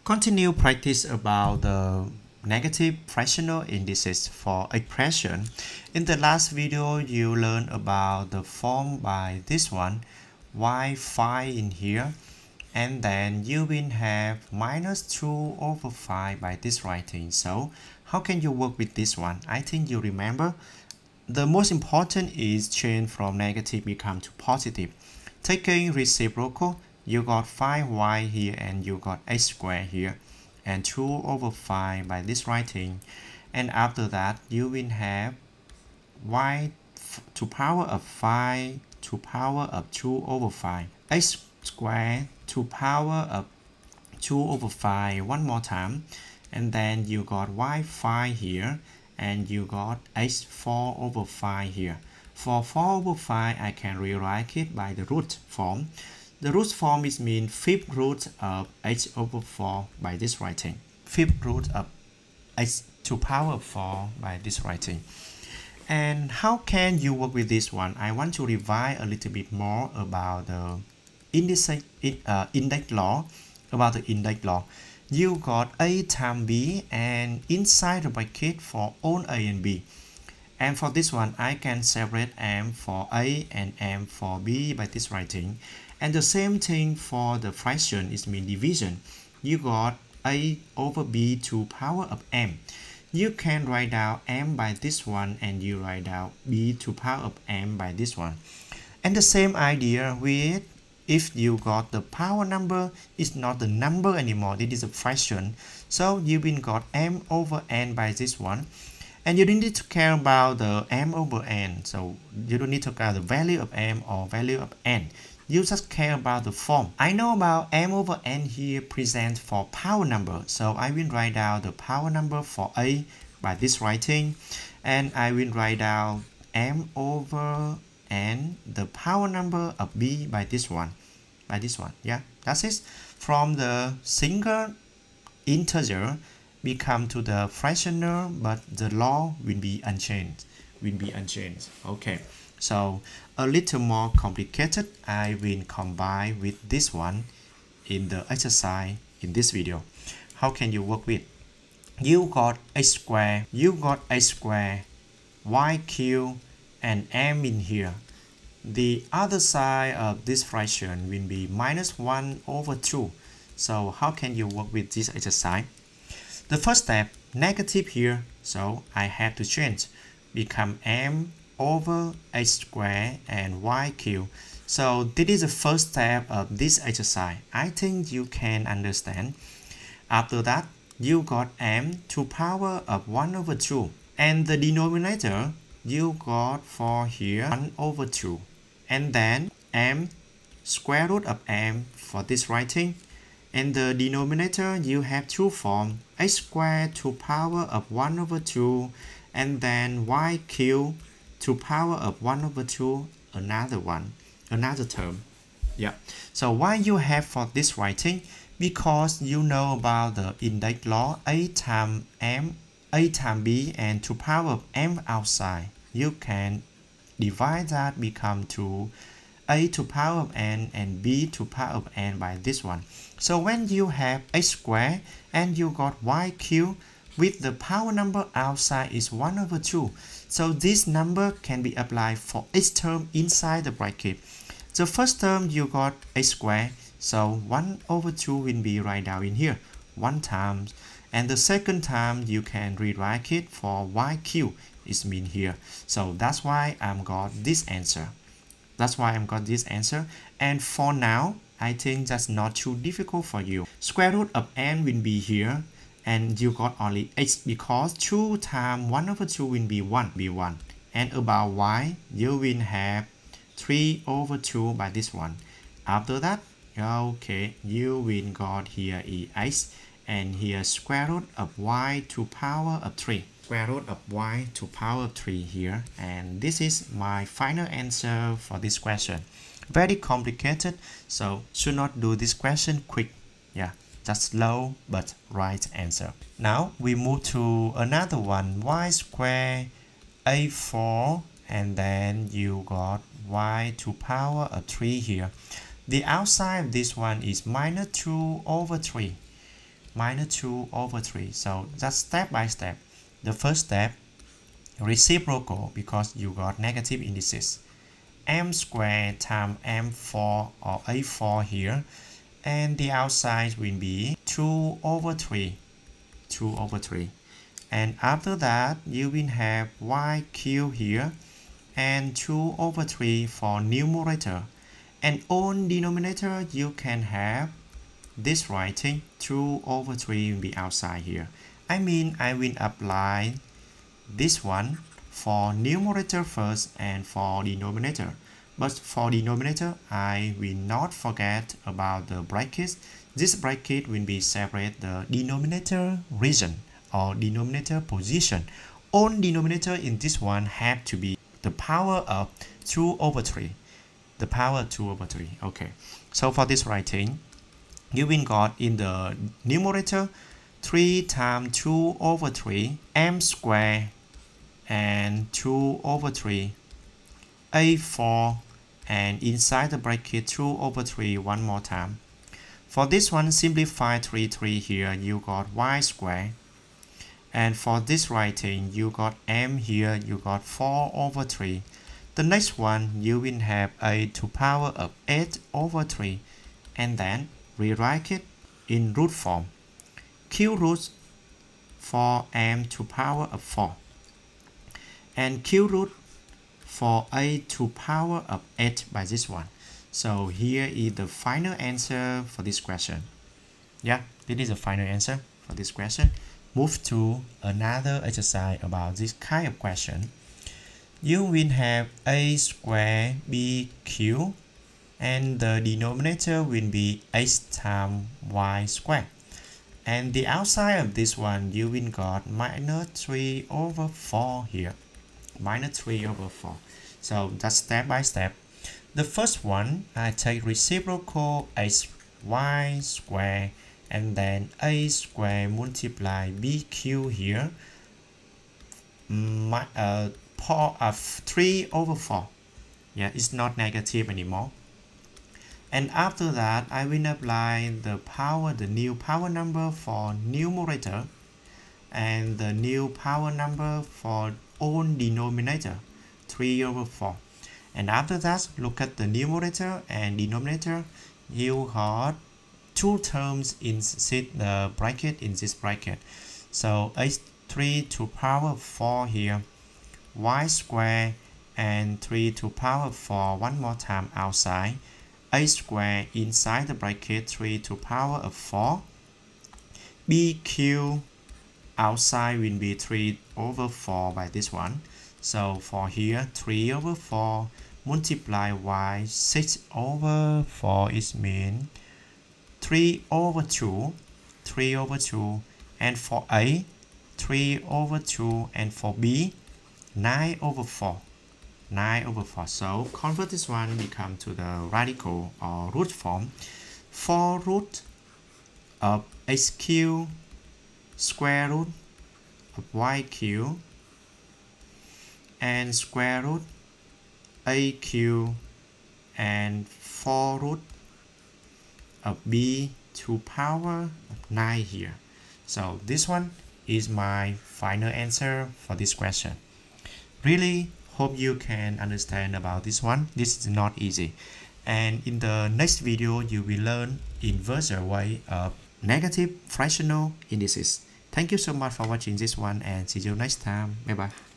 Continue practice about the negative fractional indices for expression. In the last video, you learned about the form by this one, y5 in here, and then you will have minus 2 over 5 by this writing. So how can you work with this one? I think you remember. The most important is change from negative become to positive. Taking reciprocal, you got 5y here and you got x squared here and 2 over 5 by this writing. And after that, you will have y to power of 5 to power of 2 over 5. X squared to power of 2 over 5 one more time. And then you got y5 here and you got x4 over 5 here. For 4 over 5, I can rewrite it by the root form. The root form is mean fifth root of x over 4 by this writing. Fifth root of x to power 4 by this writing. And how can you work with this one? I want to revise a little bit more about the index law. About the index law. You got a times b and inside the bracket for all a and b. And for this one, I can separate m for a and m for b by this writing. And the same thing for the fraction is mean division. You got a over b to power of m. You can write down m by this one and you write down b to power of m by this one. And the same idea with if you got the power number, it's not the number anymore, it is a fraction. So you will got m over n by this one. And you don't need to care about the m over n. So you don't need to care the value of m or value of n. You just care about the form. I know about m over n here present for power number. So I will write down the power number for a by this writing. And I will write down m over n, the power number of b by this one. Yeah, that's it. From the single integer become to the fractional, but the law will be unchanged. Okay, so a little more complicated. I will combine with this one in the exercise in this video. How can you work with? You got x squared, y cubed, and m in here. The other side of this fraction will be minus 1 over 2. So how can you work with this exercise? The first step, negative here, so I have to change. Become m over x squared and y cubed. So this is the first step of this exercise. I think you can understand. After that, you got m to power of 1 over 2. And the denominator, you got for here 1 over 2. And then m square root of m for this writing. And the denominator, you have two forms, x squared to power of 1 over 2, and then y cubed to power of 1 over 2, another term. Yeah. So why you have for this writing? Because you know about the index law, a times b, and to power of m outside. You can divide that become to a to power of n and b to power of n by this one. So when you have x squared and you got y cubed with the power number outside is 1 over 2. So this number can be applied for each term inside the bracket. The first term you got x squared, so 1 over 2 will be right down in here, 1 times. And the second time you can rewrite it for y cubed is mean here. So that's why I'm got this answer. And for now, I think that's not too difficult for you. Square root of n will be here. And you got only x because 2 times 1 over 2 will be 1. And about y, you will have 3 over 2 by this one. After that, okay, you will got here is x. And here square root of y to power of 3. Square root of y to power of 3 here. And this is my final answer for this question. Very complicated, so should not do this question quick. Yeah, just slow but right answer. Now we move to another one, y squared a4, and then you got y to power of 3 here. The outside of this one is minus 2 over 3. minus 2 over 3. So just step by step. The first step, reciprocal, because you got negative indices. M squared times M4 or A4 here, and the outside will be 2 over 3. 2 over 3. And after that, you will have y cubed here and 2 over 3 for numerator. And on denominator, you can have this writing 2 over 3 will be outside here. I mean, I will apply this one for numerator first and for denominator. But for denominator, I will not forget about the brackets. This bracket will be separate the denominator region or denominator position. On denominator in this one have to be the power of 2 over 3. The power 2 over 3. Okay. So for this writing, you will got in the numerator 3 times 2 over 3 m squared and 2 over 3 a4 and inside the bracket 2 over 3 one more time. For this one, simplify 3 here, you got y squared. And for this writing, you got m here, you got 4 over 3. The next one, you will have a to power of 8 over 3. And then rewrite it in root form. Cube root for m to power of 4. And cube root for a to power of 8 by this one. So here is the final answer for this question. Yeah, this is the final answer for this question. Move to another exercise about this kind of question. You will have a squared b cubed and the denominator will be x times y squared. And the outside of this one, you will got minus 3 over 4 here. Minus 3 over 4. So that's step by step. The first one, I take reciprocal x y squared and then a squared multiply b cubed here. 3 over 4. Yeah, it's not negative anymore. And after that, I will apply the power, the new power number for numerator and the new power number for own denominator, 3 over 4. And after that, look at the numerator and denominator. You got two terms in the bracket, in this bracket. So h3 to power 4 here, y squared and 3 to power 4 one more time outside, a squared inside the bracket 3 to power of 4, b cubed outside will be 3 over 4 by this one. So for here 3 over 4 multiply y 6 over 4 is mean 3 over 2, 3 over 2, and for a 3 over 2, and for b 9 over 4, 9 over 4. So convert this one become to the radical or root form. 4 root of x cubed square root of y cubed and square root a cubed and 4 root of b to power of 9 here. So this one is my final answer for this question. Really hope you can understand about this one. This is not easy. And in the next video, you will learn inverse way of negative fractional indices. Thank you so much for watching this one and see you next time. Bye bye.